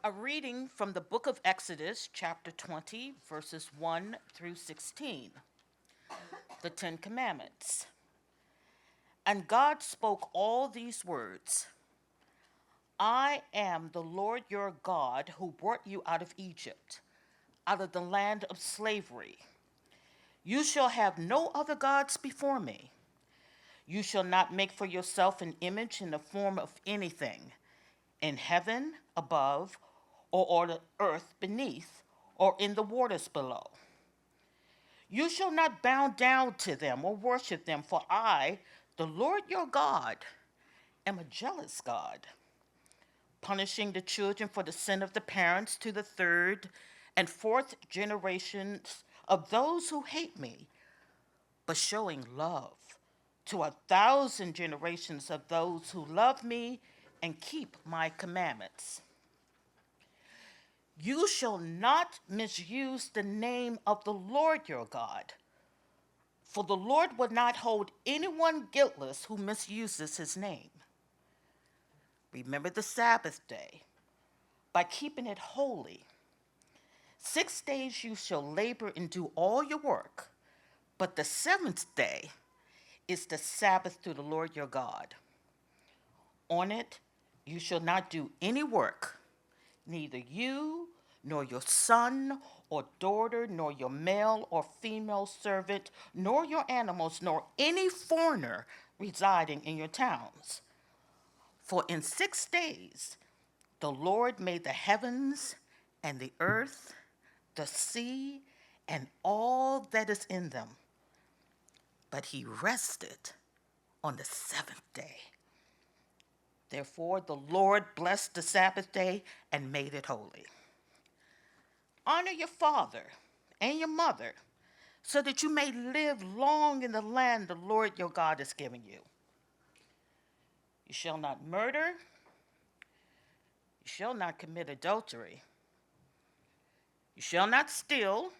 A reading from the book of Exodus, chapter 20, verses 1 through 16, the Ten Commandments. And God spoke all these words: I am the Lord your God who brought you out of Egypt, out of the land of slavery. You shall have no other gods before me. You shall not make for yourself an image in the form of anything, in heaven above, or on the earth beneath, or in the waters below. You shall not bow down to them or worship them, for I, the Lord your God, am a jealous God, punishing the children for the sin of the parents to the third and fourth generations of those who hate me, but showing love to 1,000 generations of those who love me and keep my commandments. You shall not misuse the name of the Lord your God, for the Lord will not hold anyone guiltless who misuses his name. Remember the Sabbath day by keeping it holy. 6 days you shall labor and do all your work, but the seventh day is the Sabbath to the Lord your God. On it you shall not do any work, neither you nor your son or daughter, nor your male or female servant, nor your animals, nor any foreigner residing in your towns. For in 6 days the Lord made the heavens and the earth, the sea, and all that is in them. But he rested on the seventh day. Therefore, the Lord blessed the Sabbath day and made it holy. Honor your father and your mother, so that you may live long in the land the Lord your God is giving you. You shall not murder. You shall not commit adultery. You shall not steal.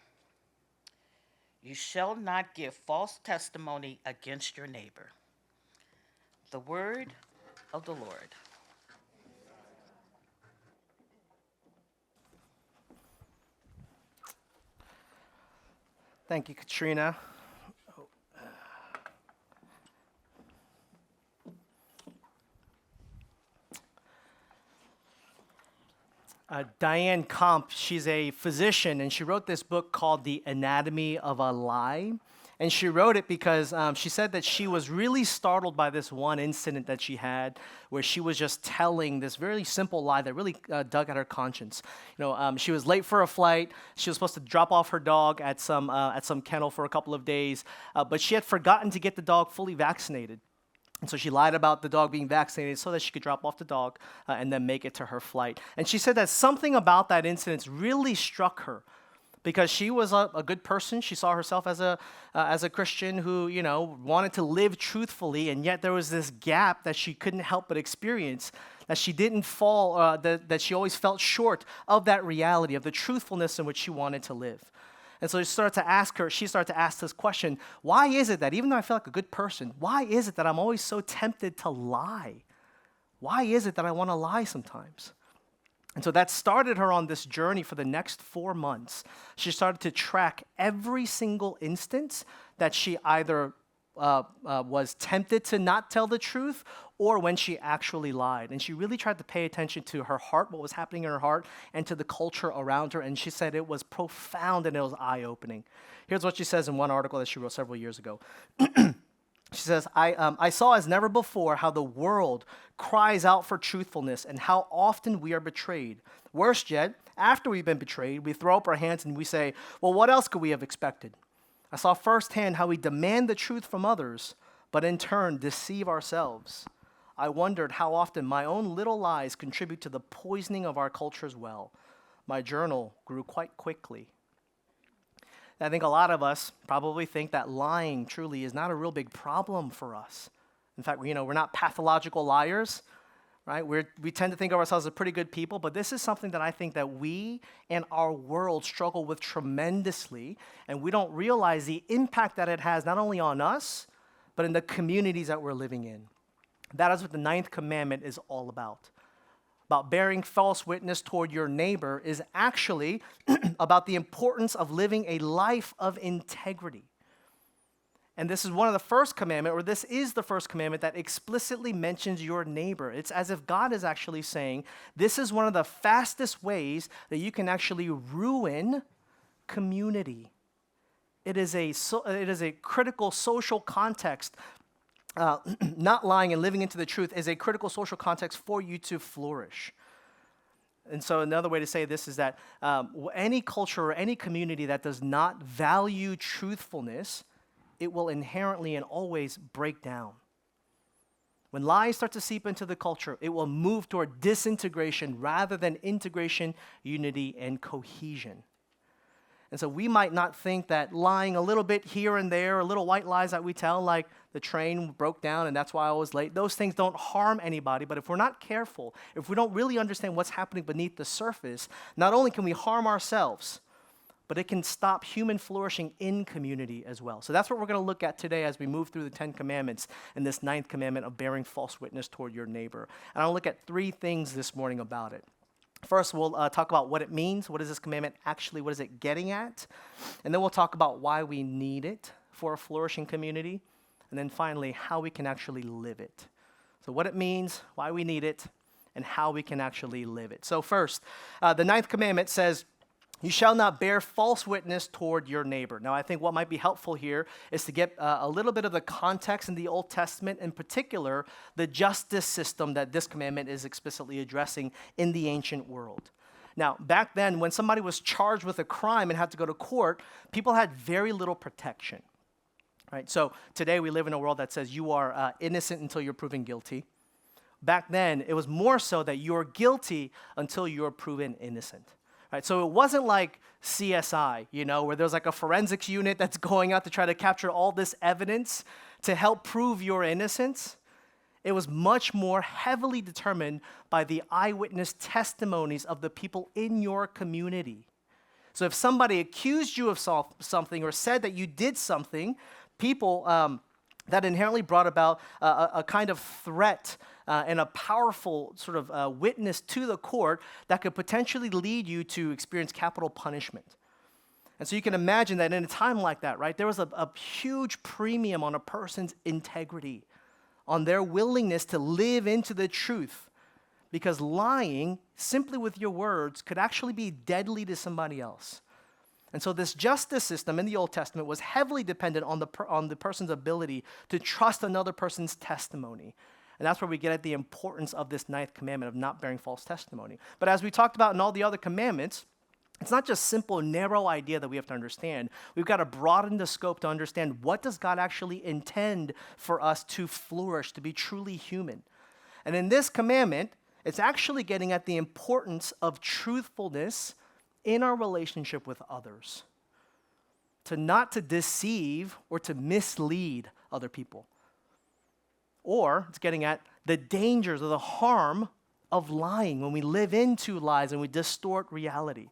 You shall not give false testimony against your neighbor. The word of the Lord. Thank you, Katrina. Diane Komp, she's a physician, and she wrote this book called The Anatomy of a Lie. And she wrote it because she said that she was really startled by this one incident that she had where she was just telling this very simple lie that really dug at her conscience. She was late for a flight. She was supposed to drop off her dog at some kennel for a couple of days, but she had forgotten to get the dog fully vaccinated. And so she lied about the dog being vaccinated so that she could drop off the dog and then make it to her flight. And she said that something about that incident really struck her because she was a good person. She saw herself as a Christian who, wanted to live truthfully, and yet there was this gap that she couldn't help but experience, that she didn't fall, that she always felt short of that reality, of the truthfulness in which she wanted to live. And so she started to ask this question: why is it that even though I feel like a good person, why is it that I'm always so tempted to lie? Why is it that I want to lie sometimes? And so that started her on this journey for the next 4 months. She started to track every single instance that she either was tempted to not tell the truth or when she actually lied. And she really tried to pay attention to her heart, what was happening in her heart, and to the culture around her. And she said it was profound and it was eye-opening. Here's what she says in one article that she wrote several years ago. She says, I saw as never before how the world cries out for truthfulness and how often we are betrayed. Worse yet, after we've been betrayed, we throw up our hands and we say, well, what else could we have expected? I saw firsthand how we demand the truth from others, but in turn deceive ourselves. I wondered how often my own little lies contribute to the poisoning of our culture's well. My journal grew quite quickly. I think a lot of us probably think that lying truly is not a real big problem for us. In fact, we're not pathological liars, right? We tend to think of ourselves as pretty good people, but this is something that I think that we and our world struggle with tremendously, and we don't realize the impact that it has not only on us, but in the communities that we're living in. That is what the ninth commandment is all about. about bearing false witness toward your neighbor is actually about the importance of living a life of integrity. And this is one of the first commandment, or this is the first commandment that explicitly mentions your neighbor. It's as if God is actually saying, this is one of the fastest ways that you can actually ruin community. It is a critical social context. Not lying and living into the truth is a critical social context for you to flourish. And so another way to say this is that any culture or any community that does not value truthfulness, it will inherently and always break down. When lies start to seep into the culture, it will move toward disintegration rather than integration, unity, and cohesion. And so we might not think that lying a little bit here and there, or little white lies that we tell, like the train broke down and that's why I was late, those things don't harm anybody. But if we're not careful, if we don't really understand what's happening beneath the surface, not only can we harm ourselves, but it can stop human flourishing in community as well. So that's what we're going to look at today as we move through the 10 Commandments and this 9th commandment of bearing false witness toward your neighbor. And I'll look at 3 things this morning about it. First, we'll talk about what it means. What is this commandment actually? What is it getting at? And then we'll talk about why we need it for a flourishing community. And then finally, how we can actually live it. So what it means, why we need it, and how we can actually live it. So first, the 9th commandment says, you shall not bear false witness toward your neighbor. Now, I think what might be helpful here is to get a little bit of the context in the Old Testament, in particular, the justice system that this commandment is explicitly addressing in the ancient world. Now, back then, when somebody was charged with a crime and had to go to court, people had very little protection. Right? So today we live in a world that says you are innocent until you're proven guilty. Back then, it was more so that you're guilty until you're proven innocent. Right, so it wasn't like CSI, where there's like a forensics unit that's going out to try to capture all this evidence to help prove your innocence. It was much more heavily determined by the eyewitness testimonies of the people in your community. So if somebody accused you of something or said that you did something, people that inherently brought about a kind of threat and a powerful sort of witness to the court that could potentially lead you to experience capital punishment. And so you can imagine that in a time like that, right, there was a huge premium on a person's integrity, on their willingness to live into the truth, because lying simply with your words could actually be deadly to somebody else. And so this justice system in the Old Testament was heavily dependent on the person's ability to trust another person's testimony. And that's where we get at the importance of this 9th commandment of not bearing false testimony. But as we talked about in all the other commandments, it's not just simple, narrow idea that we have to understand. We've got to broaden the scope to understand what does God actually intend for us to flourish, to be truly human. And in this commandment, it's actually getting at the importance of truthfulness in our relationship with others, not to deceive or to mislead other people. Or it's getting at the dangers or the harm of lying when we live into lies and we distort reality.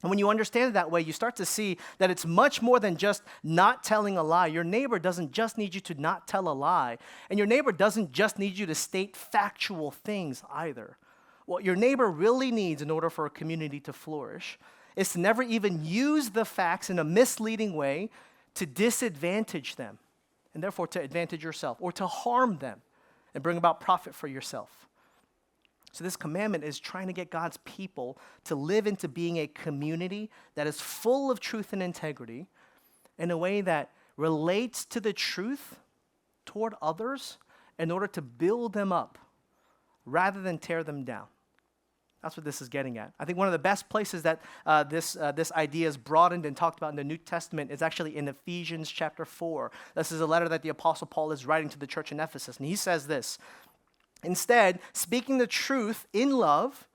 And when you understand it that way, you start to see that it's much more than just not telling a lie. Your neighbor doesn't just need you to not tell a lie, and your neighbor doesn't just need you to state factual things either. What your neighbor really needs in order for a community to flourish is to never even use the facts in a misleading way to disadvantage them, and therefore to advantage yourself, or to harm them and bring about profit for yourself. So this commandment is trying to get God's people to live into being a community that is full of truth and integrity in a way that relates to the truth toward others in order to build them up rather than tear them down. That's what this is getting at. I think one of the best places that this idea is broadened and talked about in the New Testament is actually in Ephesians chapter 4. This is a letter that the Apostle Paul is writing to the church in Ephesus, and he says this: instead, speaking the truth in love,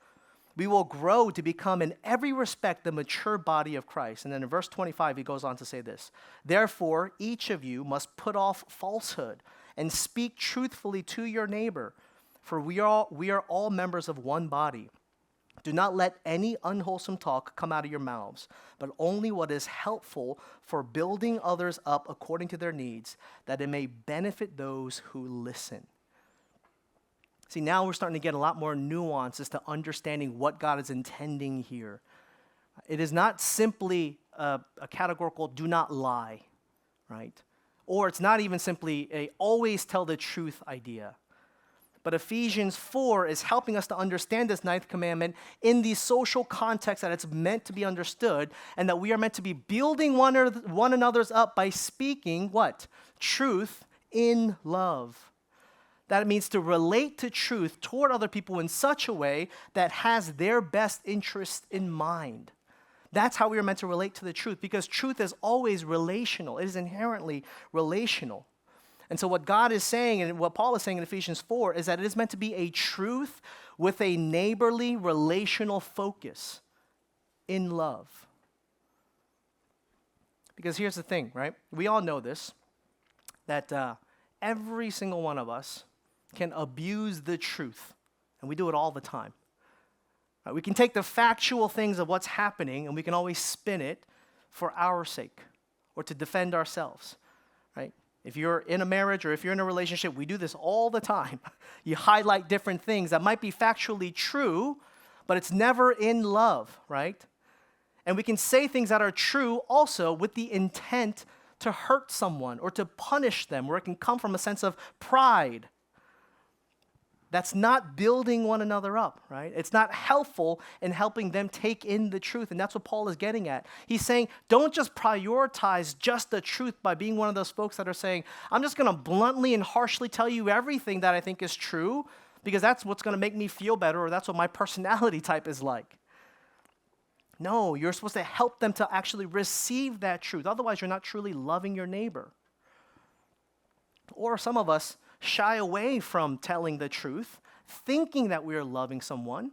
we will grow to become in every respect the mature body of Christ. And then in verse 25, he goes on to say this: therefore, each of you must put off falsehood and speak truthfully to your neighbor, for we are all members of one body. Do not let any unwholesome talk come out of your mouths, but only what is helpful for building others up according to their needs, that it may benefit those who listen. See, now we're starting to get a lot more nuance as to understanding what God is intending here. It is not simply a categorical do not lie, right? Or it's not even simply a always tell the truth idea. But Ephesians 4 is helping us to understand this ninth commandment in the social context that it's meant to be understood, and that we are meant to be building one another's up by speaking what? Truth in love. That it means to relate to truth toward other people in such a way that has their best interest in mind. That's how we are meant to relate to the truth, because truth is always relational. It is inherently relational. And so what God is saying, and what Paul is saying in Ephesians 4, is that it is meant to be a truth with a neighborly relational focus in love. Because here's the thing, right? We all know this, that every single one of us can abuse the truth, and we do it all the time. We can take the factual things of what's happening, and we can always spin it for our sake or to defend ourselves, right? If you're in a marriage or if you're in a relationship, we do this all the time. You highlight different things that might be factually true, but it's never in love, right? And we can say things that are true also with the intent to hurt someone or to punish them, where it can come from a sense of pride. That's not building one another up, right? It's not helpful in helping them take in the truth, and that's what Paul is getting at. He's saying, don't just prioritize just the truth by being one of those folks that are saying, I'm just going to bluntly and harshly tell you everything that I think is true, because that's what's going to make me feel better, or that's what my personality type is like. No, you're supposed to help them to actually receive that truth. Otherwise, you're not truly loving your neighbor. Or some of us shy away from telling the truth, thinking that we are loving someone,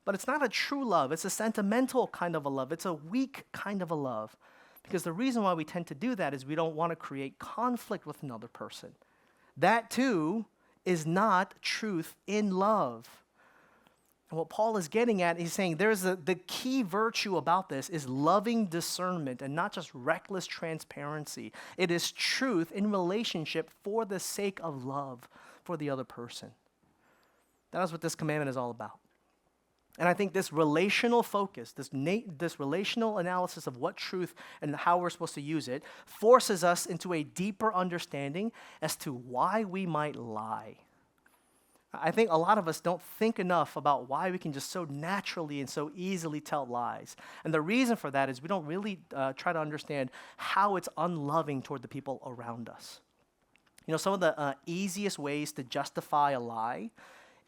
but it's not a true love. It's a sentimental kind of a love. It's a weak kind of a love. Because the reason why we tend to do that is we don't want to create conflict with another person. That too is not truth in love. And what Paul is getting at, he's saying the key virtue about this is loving discernment and not just reckless transparency. It is truth in relationship for the sake of love for the other person. That is what this commandment is all about. And I think this relational focus, this relational analysis of what truth and how we're supposed to use it, forces us into a deeper understanding as to why we might lie. I think a lot of us don't think enough about why we can just so naturally and so easily tell lies. And the reason for that is we don't really try to understand how it's unloving toward the people around us. You know, some of the easiest ways to justify a lie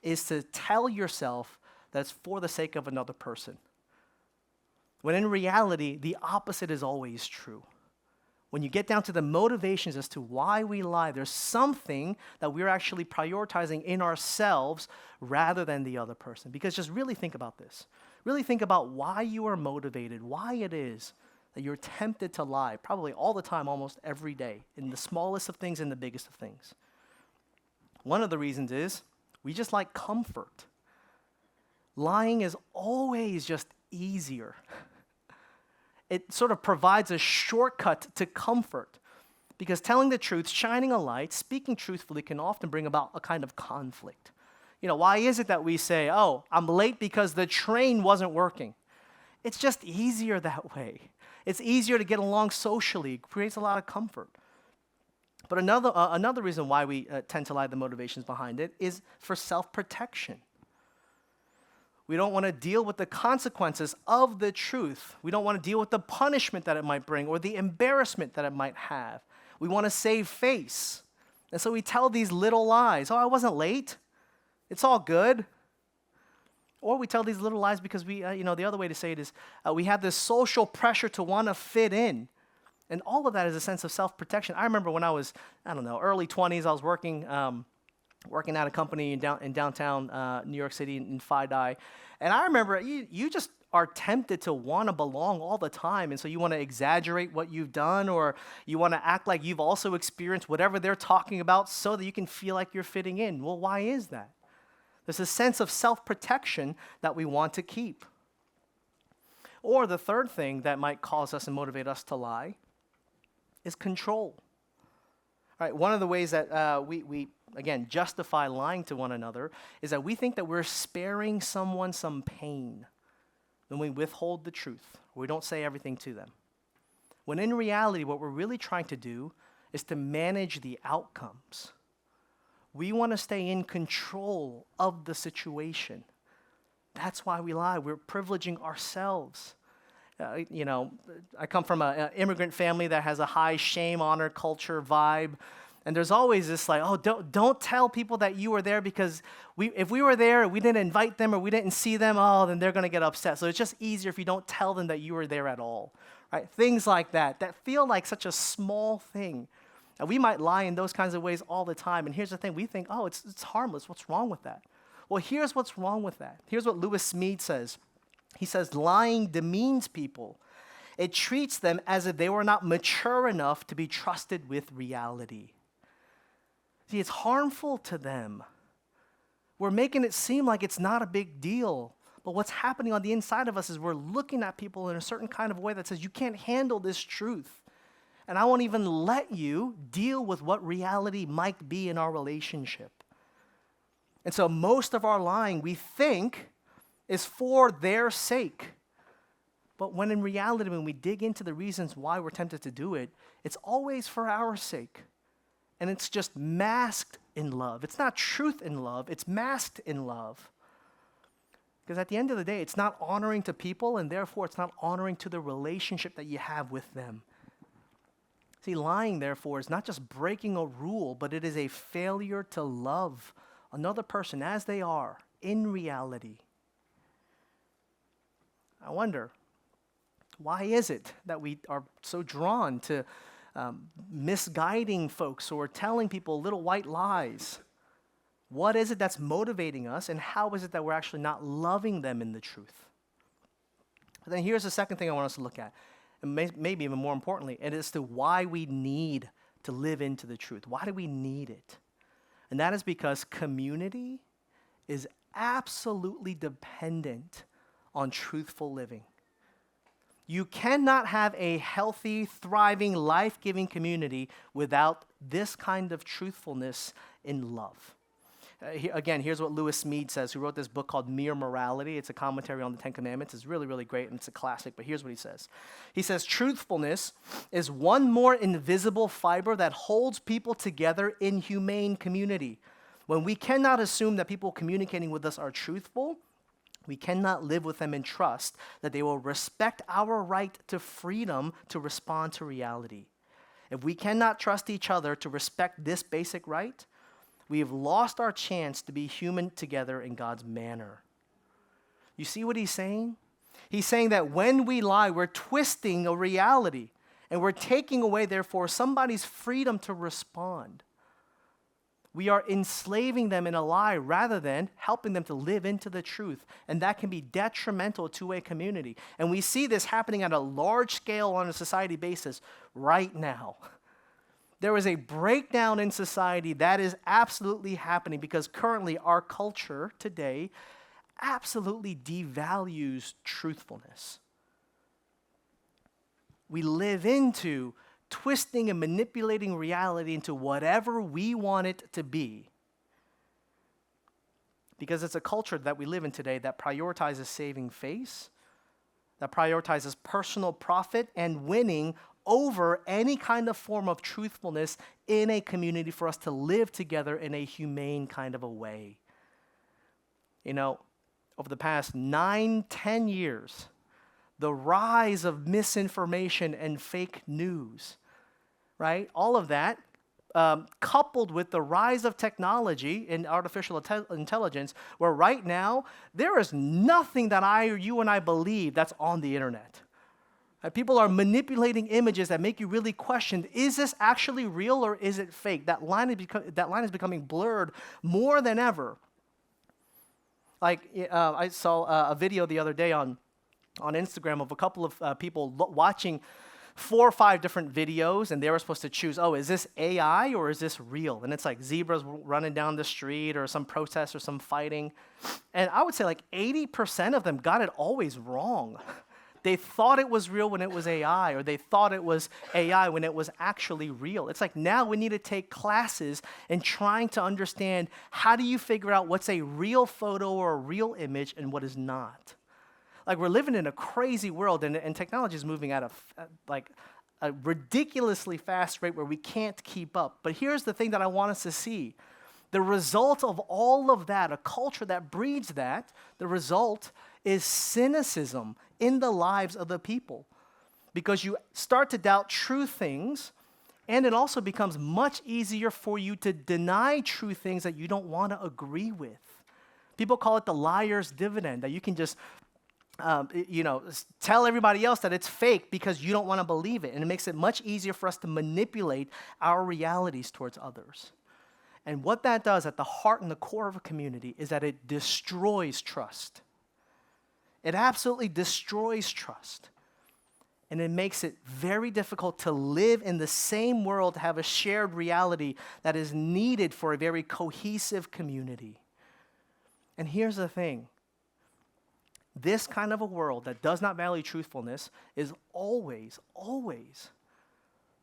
is to tell yourself that it's for the sake of another person, when in reality, the opposite is always true. When you get down to the motivations as to why we lie, there's something that we're actually prioritizing in ourselves rather than the other person. Because just really think about this. Really think about why you are motivated, why it is that you're tempted to lie, probably all the time, almost every day, in the smallest of things and the biggest of things. One of the reasons is we just like comfort. Lying is always just easier. It sort of provides a shortcut to comfort, because telling the truth, shining a light, speaking truthfully can often bring about a kind of conflict. You know, why is it that we say, oh, I'm late because the train wasn't working? It's just easier that way. It's easier to get along socially. It creates a lot of comfort. But another reason why we tend to lie, the motivations behind it, is for self-protection. We don't want to deal with the consequences of the truth. We don't want to deal with the punishment that it might bring or the embarrassment that it might have. We want to save face. And so we tell these little lies. Oh, I wasn't late. It's all good. Or we tell these little lies because the other way to say it is we have this social pressure to want to fit in. And all of that is a sense of self-protection. I remember when I was, early 20s, I was working at a company in downtown New York City in FiDi. And I remember you just are tempted to want to belong all the time. And so you want to exaggerate what you've done, or you want to act like you've also experienced whatever they're talking about so that you can feel like you're fitting in. Well, why is that? There's a sense of self-protection that we want to keep. Or the third thing that might cause us and motivate us to lie is control. All right, one of the ways that we again, justify lying to one another is that we think that we're sparing someone some pain when we withhold the truth, or we don't say everything to them. When in reality, what we're really trying to do is to manage the outcomes. We want to stay in control of the situation. That's why we lie. We're privileging ourselves. I come from an immigrant family that has a high shame, honor culture vibe. And there's always this like, oh, don't tell people that you were there because if we were there, we didn't invite them or we didn't see them, oh, then they're going to get upset. So it's just easier if you don't tell them that you were there at all, right? Things like that feel like such a small thing. And we might lie in those kinds of ways all the time. And here's the thing, we think, oh, it's harmless. What's wrong with that? Well, here's what's wrong with that. Here's what Lewis Smead says. He says, lying demeans people. It treats them as if they were not mature enough to be trusted with reality. See, it's harmful to them. We're making it seem like it's not a big deal. But what's happening on the inside of us is we're looking at people in a certain kind of way that says, you can't handle this truth. And I won't even let you deal with what reality might be in our relationship. And so most of our lying, we think, is for their sake. But when in reality, when we dig into the reasons why we're tempted to do it, it's always for our sake. And it's just masked in love. It's not truth in love, it's masked in love. Because at the end of the day, it's not honoring to people, and therefore it's not honoring to the relationship that you have with them. See, lying, therefore, is not just breaking a rule, but it is a failure to love another person as they are in reality. I wonder, why is it that we are so drawn to misguiding folks or telling people little white lies? What is it that's motivating us, and how is it that we're actually not loving them in the truth? But then here's the second thing I want us to look at, and maybe even more importantly, and it's to why we need to live into the truth. Why do we need it? And that is because community is absolutely dependent on truthful living. You cannot have a healthy, thriving, life-giving community without this kind of truthfulness in love. Here's what Lewis Smead says, who wrote this book called Mere Morality. It's a commentary on the Ten Commandments. It's really, really great, and it's a classic, but here's what he says. He says, truthfulness is one more invisible fiber that holds people together in humane community. When we cannot assume that people communicating with us are truthful, we cannot live with them in trust that they will respect our right to freedom to respond to reality. If we cannot trust each other to respect this basic right, we have lost our chance to be human together in God's manner. You see what he's saying? He's saying that when we lie, we're twisting a reality, and we're taking away, therefore, somebody's freedom to respond. We are enslaving them in a lie rather than helping them to live into the truth. And that can be detrimental to a community. And we see this happening at a large scale on a society basis right now. There is a breakdown in society that is absolutely happening because currently our culture today absolutely devalues truthfulness. We live into twisting and manipulating reality into whatever we want it to be. Because it's a culture that we live in today that prioritizes saving face, that prioritizes personal profit and winning over any kind of form of truthfulness in a community for us to live together in a humane kind of a way. You know, over the past 9-10 years, the rise of misinformation and fake news, right? All of that, coupled with the rise of technology and artificial intelligence, where right now, there is nothing that you and I believe that's on the internet. People are manipulating images that make you really question, is this actually real or is it fake? That line is becoming blurred more than ever. Like, I saw a video the other day on Instagram of a couple of people watching 4 or 5 different videos, and they were supposed to choose, oh, is this AI or is this real? And it's like zebras running down the street or some protest or some fighting. And I would say like 80% of them got it always wrong. They thought it was real when it was AI, or they thought it was AI when it was actually real. It's like now we need to take classes in trying to understand how do you figure out what's a real photo or a real image and what is not. Like we're living in a crazy world, and technology is moving at a ridiculously fast rate where we can't keep up. But here's the thing that I want us to see. The result of all of that, a culture that breeds that, the result is cynicism in the lives of the people. Because you start to doubt true things, and it also becomes much easier for you to deny true things that you don't want to agree with. People call it the liar's dividend, that you can just tell everybody else that it's fake because you don't want to believe it. And it makes it much easier for us to manipulate our realities towards others. And what that does at the heart and the core of a community is that it destroys trust. It absolutely destroys trust. And it makes it very difficult to live in the same world, to have a shared reality that is needed for a very cohesive community. And here's the thing. This kind of a world that does not value truthfulness is always, always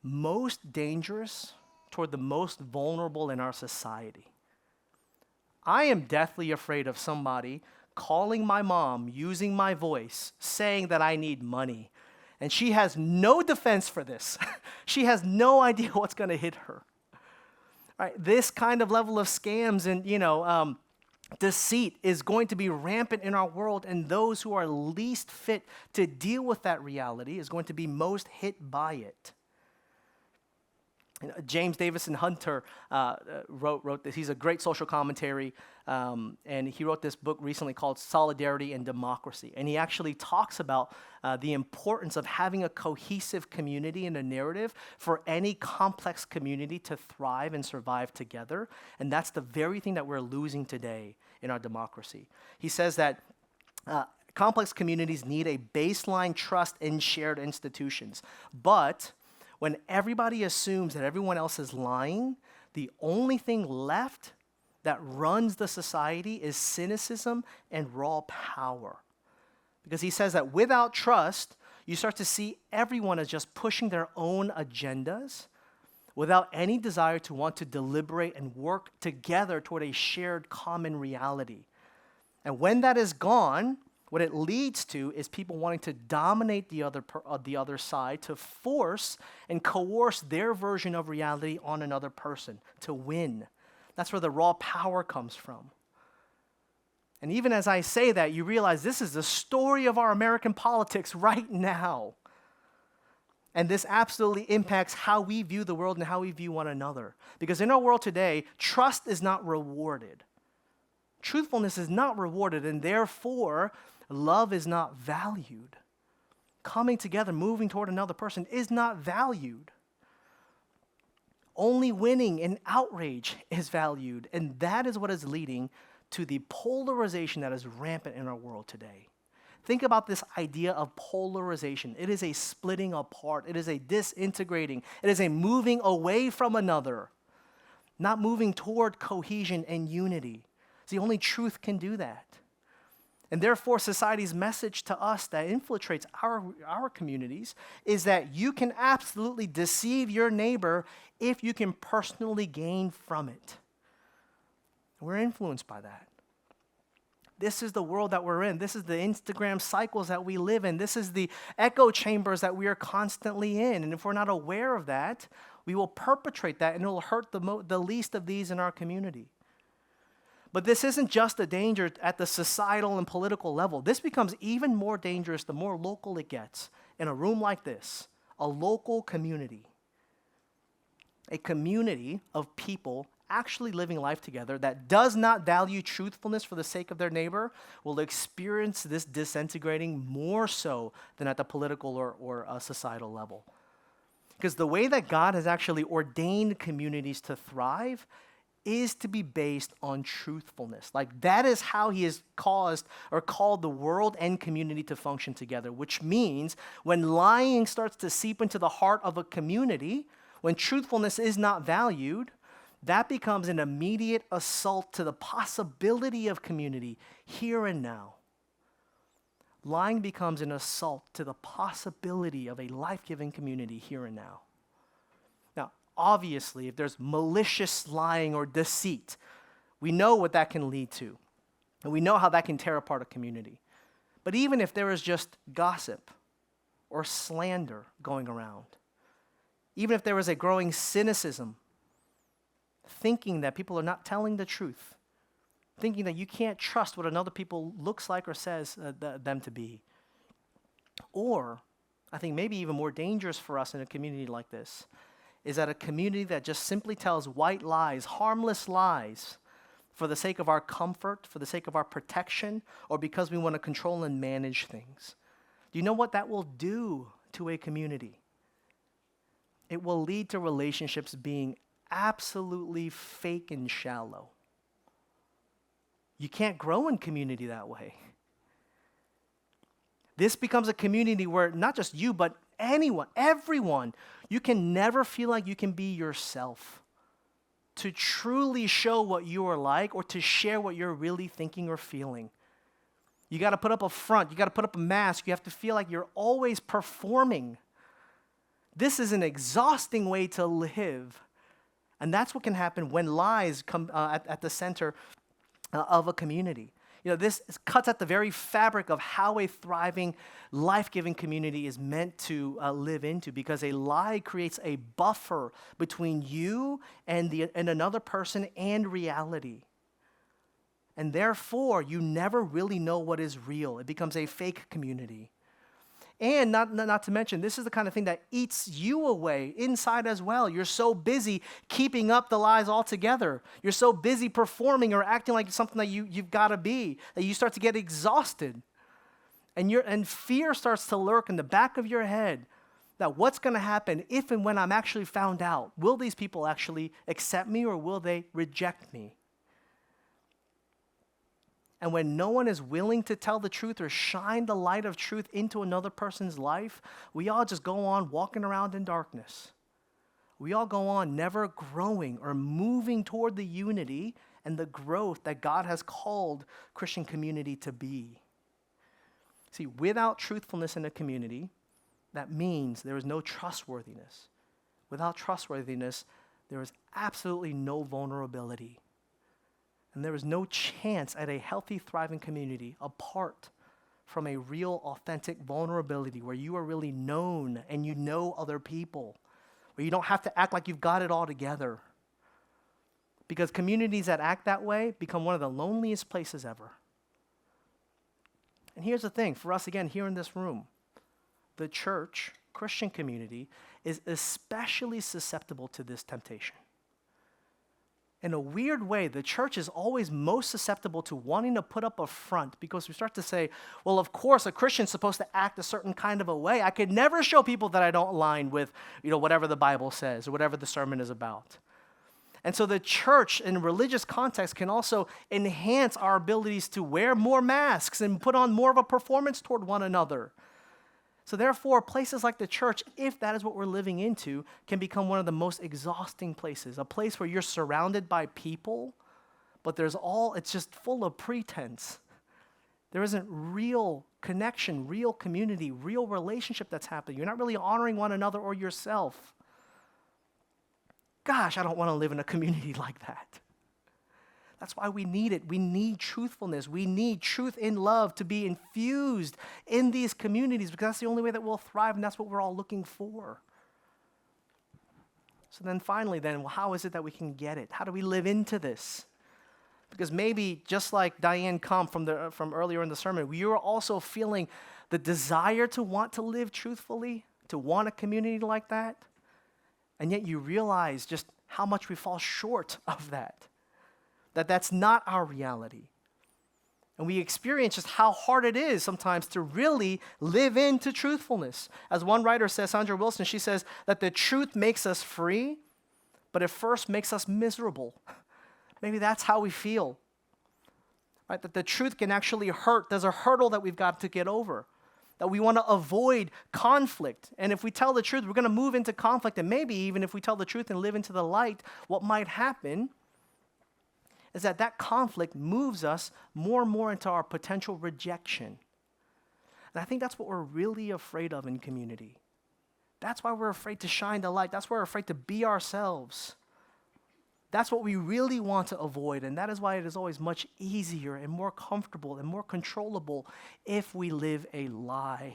most dangerous toward the most vulnerable in our society. I am deathly afraid of somebody calling my mom, using my voice, saying that I need money. And she has no defense for this. She has no idea what's going to hit her. All right, this kind of level of scams and, deceit is going to be rampant in our world, and those who are least fit to deal with that reality is going to be most hit by it. James Davison Hunter wrote this. He's a great social commentary, and he wrote this book recently called Solidarity and Democracy. And he actually talks about the importance of having a cohesive community and a narrative for any complex community to thrive and survive together. And that's the very thing that we're losing today in our democracy. He says that complex communities need a baseline trust in shared institutions, but when everybody assumes that everyone else is lying, the only thing left that runs the society is cynicism and raw power. Because he says that without trust, you start to see everyone as just pushing their own agendas without any desire to want to deliberate and work together toward a shared common reality. And when that is gone, what it leads to is people wanting to dominate the other side, to force and coerce their version of reality on another person, to win. That's where the raw power comes from. And even as I say that, you realize this is the story of our American politics right now. And this absolutely impacts how we view the world and how we view one another. Because in our world today, trust is not rewarded. Truthfulness is not rewarded, and therefore, love is not valued. Coming together, moving toward another person is not valued. Only winning and outrage is valued, and that is what is leading to the polarization that is rampant in our world today. Think about this idea of polarization. It is a splitting apart. It is a disintegrating. It is a moving away from another, not moving toward cohesion and unity. The only truth can do that. And therefore, society's message to us that infiltrates our communities is that you can absolutely deceive your neighbor if you can personally gain from it. We're influenced by that. This is the world that we're in. This is the Instagram cycles that we live in. This is the echo chambers that we are constantly in. And if we're not aware of that, we will perpetrate that, and it will hurt the least of these in our community. But this isn't just a danger at the societal and political level. This becomes even more dangerous the more local it gets. In a room like this, a local community. A community of people actually living life together that does not value truthfulness for the sake of their neighbor will experience this disintegrating more so than at the political or societal level. Because the way that God has actually ordained communities to thrive is to be based on truthfulness. Like that is how he has caused or called the world and community to function together, which means when lying starts to seep into the heart of a community, when truthfulness is not valued, that becomes an immediate assault to the possibility of community here and now. lying becomes an assault to the possibility of a life-giving community here and now. Now, obviously, if there's malicious lying or deceit, we know what that can lead to, and we know how that can tear apart a community. But even if there is just gossip or slander going around, even if there is a growing cynicism, thinking that people are not telling the truth, thinking that you can't trust what another people looks like or says them to be. Or, I think maybe even more dangerous for us in a community like this, is that a community that just simply tells white lies, harmless lies, for the sake of our comfort, for the sake of our protection, or because we want to control and manage things. Do you know what that will do to a community? It will lead to relationships being absolutely fake and shallow. You can't grow in community that way. This becomes a community where not just you, but anyone, everyone, you can never feel like you can be yourself. To truly show what you are like or to share what you're really thinking or feeling. You got to put up a front. You got to put up a mask. You have to feel like you're always performing. This is an exhausting way to live. And that's what can happen when lies come at the center of a community. You know, this cuts at the very fabric of how a thriving, life-giving community is meant to live into, because a lie creates a buffer between you and another person and reality. And therefore, you never really know what is real. It becomes a fake community. And not to mention, this is the kind of thing that eats you away inside as well. You're so busy keeping up the lies altogether. You're so busy performing or acting like something that you've got to be, that you start to get exhausted. And fear starts to lurk in the back of your head that what's going to happen if and when I'm actually found out? Will these people actually accept me or will they reject me? And when no one is willing to tell the truth or shine the light of truth into another person's life, we all just go on walking around in darkness. We all go on never growing or moving toward the unity and the growth that God has called Christian community to be. See, without truthfulness in a community, that means there is no trustworthiness. Without trustworthiness, there is absolutely no vulnerability. And there is no chance at a healthy, thriving community apart from a real, authentic vulnerability where you are really known and you know other people, where you don't have to act like you've got it all together. Because communities that act that way become one of the loneliest places ever. And here's the thing, for us again here in this room, the church, Christian community, is especially susceptible to this temptation. In a weird way, the church is always most susceptible to wanting to put up a front, because we start to say, well, of course, a Christian's supposed to act a certain kind of a way. I could never show people that I don't align with, whatever the Bible says or whatever the sermon is about. And so the church in religious context can also enhance our abilities to wear more masks and put on more of a performance toward one another. So therefore, places like the church, if that is what we're living into, can become one of the most exhausting places, a place where you're surrounded by people, but it's just full of pretense. There isn't real connection, real community, real relationship that's happening. You're not really honoring one another or yourself. Gosh, I don't want to live in a community like that. That's why we need it. We need truthfulness. We need truth in love to be infused in these communities, because that's the only way that we'll thrive, and that's what we're all looking for. So then finally, how is it that we can get it? How do we live into this? Because maybe just like Diane Kump from earlier in the sermon, you're also feeling the desire to want to live truthfully, to want a community like that, and yet you realize just how much we fall short of that. That's not our reality. And we experience just how hard it is sometimes to really live into truthfulness. As one writer says, Sandra Wilson, she says that the truth makes us free, but it first makes us miserable. Maybe that's how we feel. Right? That the truth can actually hurt. There's a hurdle that we've got to get over. That we want to avoid conflict. And if we tell the truth, we're going to move into conflict. And maybe even if we tell the truth and live into the light, what might happen is that conflict moves us more and more into our potential rejection. And I think that's what we're really afraid of in community. That's why we're afraid to shine the light. That's why we're afraid to be ourselves. That's what we really want to avoid, and that is why it is always much easier and more comfortable and more controllable if we live a lie,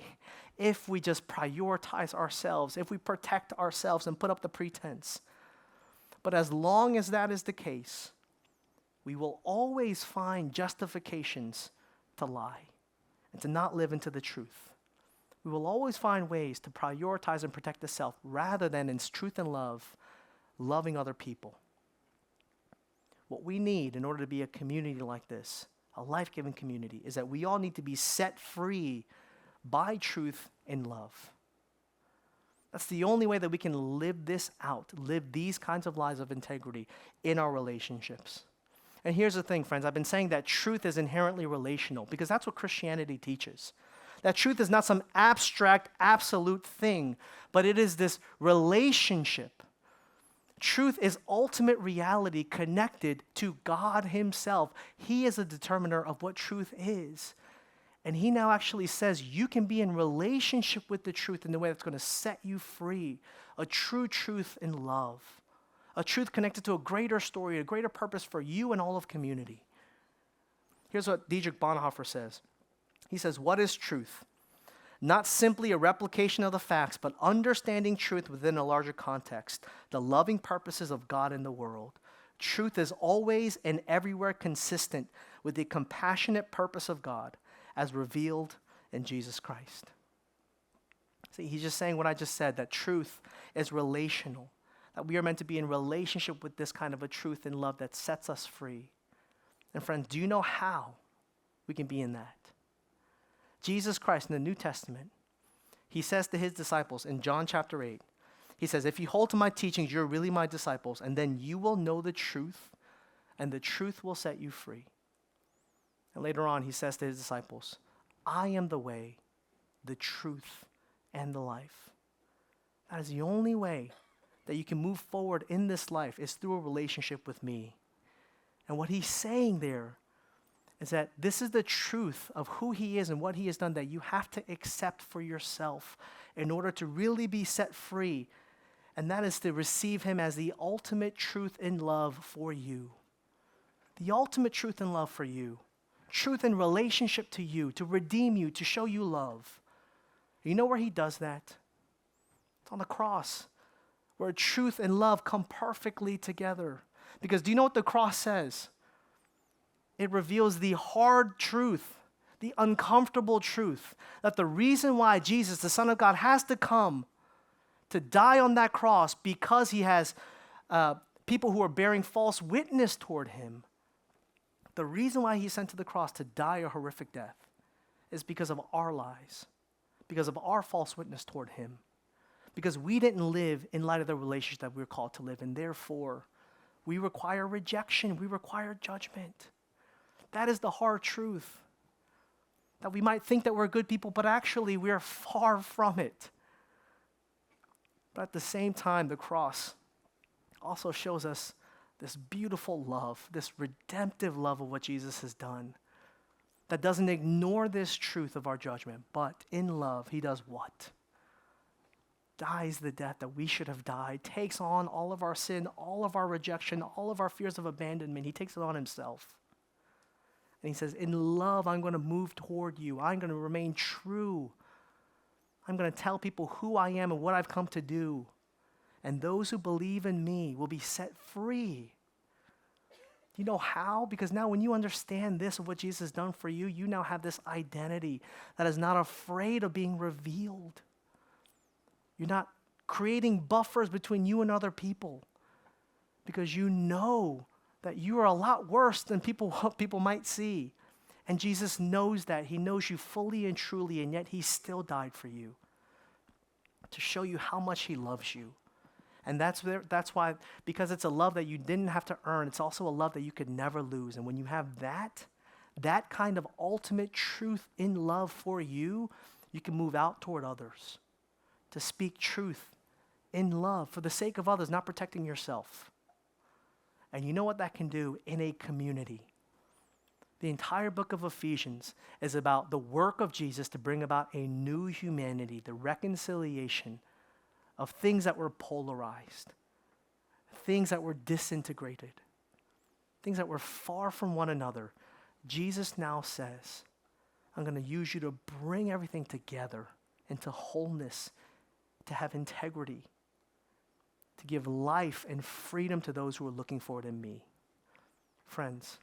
if we just prioritize ourselves, if we protect ourselves and put up the pretense. But as long as that is the case, we will always find justifications to lie and to not live into the truth. We will always find ways to prioritize and protect the self rather than in truth and love, loving other people. What we need in order to be a community like this, a life-giving community, is that we all need to be set free by truth and love. That's the only way that we can live this out, live these kinds of lives of integrity in our relationships. And here's the thing, friends. I've been saying that truth is inherently relational because that's what Christianity teaches. That truth is not some abstract, absolute thing, but it is this relationship. Truth is ultimate reality connected to God himself. He is the determiner of what truth is. And he now actually says you can be in relationship with the truth in the way that's going to set you free. A true truth in love. A truth connected to a greater story, a greater purpose for you and all of community. Here's what Dietrich Bonhoeffer says. He says, what is truth? Not simply a replication of the facts, but understanding truth within a larger context, the loving purposes of God in the world. Truth is always and everywhere consistent with the compassionate purpose of God as revealed in Jesus Christ. See, he's just saying what I just said, that truth is relational, that we are meant to be in relationship with this kind of a truth and love that sets us free. And friends, do you know how we can be in that? Jesus Christ in the New Testament, he says to his disciples in John chapter 8, he says, if you hold to my teachings, you're really my disciples, and then you will know the truth, and the truth will set you free. And later on, he says to his disciples, I am the way, the truth, and the life. That is the only way that you can move forward in this life is through a relationship with me. And what he's saying there is that this is the truth of who he is and what he has done that you have to accept for yourself in order to really be set free. And that is to receive him as the ultimate truth in love for you. The ultimate truth in love for you. Truth in relationship to you, to redeem you, to show you love. You know where he does that? It's on the cross, where truth and love come perfectly together. Because do you know what the cross says? It reveals the hard truth, the uncomfortable truth, that the reason why Jesus, the Son of God, has to come to die on that cross because he has people who are bearing false witness toward him. The reason why he's sent to the cross to die a horrific death is because of our lies, because of our false witness toward him, because we didn't live in light of the relationship that we're called to live, and therefore we require rejection, we require judgment. That is the hard truth. That we might think that we're good people, but actually we are far from it. But at the same time, the cross also shows us this beautiful love, this redemptive love of what Jesus has done, that doesn't ignore this truth of our judgment, but in love, he does what? Dies the death that we should have died, takes on all of our sin, all of our rejection, all of our fears of abandonment. He takes it on himself. And he says, in love, I'm going to move toward you. I'm going to remain true. I'm going to tell people who I am and what I've come to do. And those who believe in me will be set free. You know how? Because now when you understand this of what Jesus has done for you, you now have this identity that is not afraid of being revealed. You're not creating buffers between you and other people because you know that you are a lot worse than what people might see. And Jesus knows that. He knows you fully and truly, and yet he still died for you to show you how much he loves you. And that's why, because it's a love that you didn't have to earn, it's also a love that you could never lose. And when you have that kind of ultimate truth in love for you, you can move out toward others to speak truth in love for the sake of others, not protecting yourself. And you know what that can do in a community? The entire book of Ephesians is about the work of Jesus to bring about a new humanity, the reconciliation of things that were polarized, things that were disintegrated, things that were far from one another. Jesus now says, I'm going to use you to bring everything together into wholeness, to have integrity, to give life and freedom to those who are looking for it in me. Friends,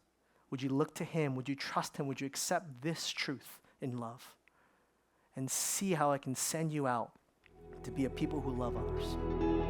would you look to him? Would you trust him? Would you accept this truth in love? And see how I can send you out to be a people who love others.